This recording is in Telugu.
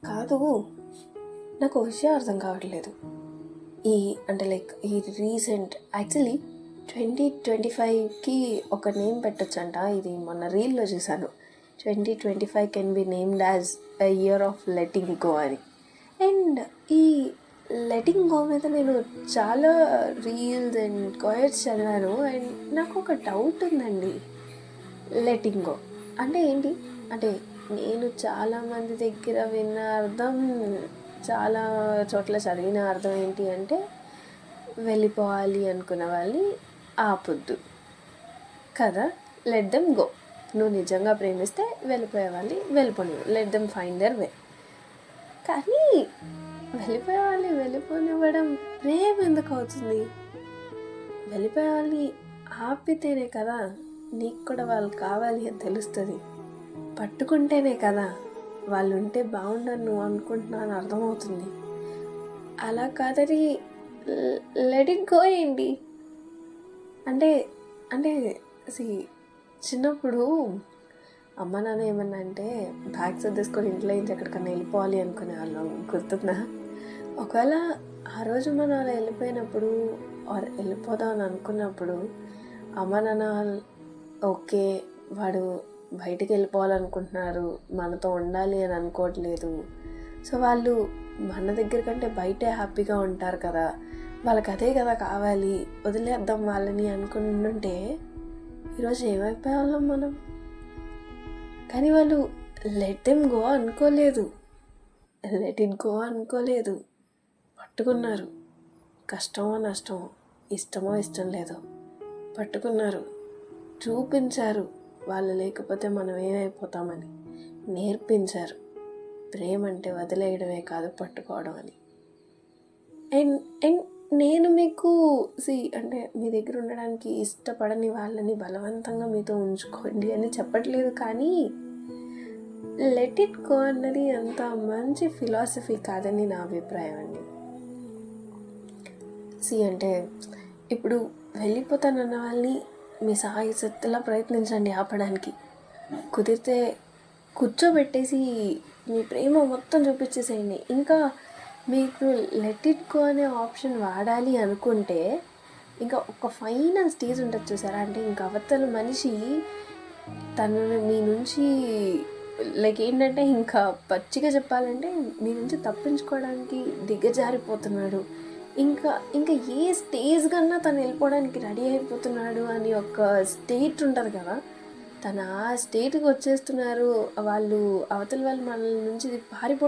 కాదు, నాకు ఒక విషయం అర్థం కావట్లేదు. ఈ అంటే లైక్ ఈ రీసెంట్ యాక్చువల్లీ 2025కి ఒక నేమ్ పెట్టొచ్చంట. ఇది మొన్న రీల్లో చూశాను. 2025 can be named as a year of letting go అని. అండ్ ఈ లెటింగ్ గో మీద నేను చాలా రీల్స్ అండ్ కోయట్స్ చదివాను. అండ్ నాకు ఒక డౌట్ ఉందండి. లెటింగ్ గో అంటే ఏంటి? అంటే నేను చాలామంది దగ్గర విన్న అర్థం, చాలా చోట్ల చదివిన అర్థం ఏంటి అంటే, వెళ్ళిపోవాలి అనుకున్న వాళ్ళని ఆపొద్దు కదా, లెట్ దెమ్ గో. నువ్వు నిజంగా ప్రేమిస్తే వెళ్ళిపోయే వాళ్ళని వెళ్ళిపోని, let them find their way. కానీ వెళ్ళిపోయే వాళ్ళని వెళ్ళిపోనివ్వడం ప్రేమ ఎందుకు అవుతుంది? వెళ్ళిపోయే వాళ్ళని ఆపితేనే కదా నీకు కూడా వాళ్ళు కావాలి అని తెలుస్తుంది. పట్టుకుంటేనే కదా వాళ్ళు ఉంటే బాగుండని నువ్వు అనుకుంటున్నా అని అర్థమవుతుంది. అలా కాదని లెట్ ఇట్ గో ఏంటి అంటే అంటే చిన్నప్పుడు అమ్మ నాన్న ఏమన్నా అంటే బ్యాగ్ సర్దేసుకొని ఇంట్లో నుంచి ఎక్కడికన్నా వెళ్ళిపోవాలి అనుకునే వాళ్ళం, గుర్తుందా? ఒకవేళ ఆ రోజు మనం అలా వెళ్ళిపోయినప్పుడు వెళ్ళిపోదాం అని అనుకున్నప్పుడు అమ్మ నాన్న ఓకే వాడు బయటికి వెళ్ళిపోవాలనుకుంటున్నారు, మనతో ఉండాలి అని అనుకోవట్లేదు, సో వాళ్ళు మన దగ్గర కంటే బయటే హ్యాపీగా ఉంటారు కదా, వాళ్ళకి అదే కదా కావాలి, వదిలేద్దాం వాళ్ళని అనుకుంటుంటే ఈరోజు ఏమైపోయేవాళ్ళం మనం. కానీ వాళ్ళు లెట్ దెమ్ గో అనుకోలేదు, లెట్ ఇట్ గో అనుకోలేదు. పట్టుకున్నారు. కష్టమో నష్టమో, ఇష్టమో ఇష్టం లేదో పట్టుకున్నారు. చూపించారు వాళ్ళు లేకపోతే మనం ఏమైపోతామని. నేర్పించారు ప్రేమ అంటే వదిలేయడమే కాదు పట్టుకోవడం అని. అండ్ అండ్ నేను మీకు అంటే మీ దగ్గర ఉండడానికి ఇష్టపడని వాళ్ళని బలవంతంగా మీతో ఉంచుకోండి అని చెప్పట్లేదు, కానీ లెట్ ఇట్ గో అన్నది అంత మంచి ఫిలాసఫీ కాదని నా అభిప్రాయం అండి. అంటే ఇప్పుడు వెళ్ళిపోతానన్న వాళ్ళని మీ సాయశక్తిలా ప్రయత్నించండి ఆపడానికి. కుదిరితే కూర్చోబెట్టేసి మీ ప్రేమ మొత్తం చూపించేసేయండి. ఇంకా మీకు లెట్ ఇట్ గో అనే ఆప్షన్ వాడాలి అనుకుంటే ఇంకా ఒక ఫైనల్ స్టేజ్ ఉంటుంది చూసారా, అంటే ఇంకా అవతల మనిషి తనని మీ నుంచి లైక్ ఏంటంటే ఇంకా పచ్చిగా చెప్పాలంటే మీ నుంచి తప్పించుకోవడానికి దిగజారిపోతున్నాడు, ఇంకా ఇంకా ఏ స్టేజ్ కన్నా తను వెళ్ళిపోవడానికి రెడీ అయిపోతున్నాడు అని ఒక స్టేట్ ఉంటుంది కదా, తను ఆ స్టేట్కి వచ్చేస్తున్నారు, వాళ్ళు అవతల వాళ్ళు మన నుంచి పారిపో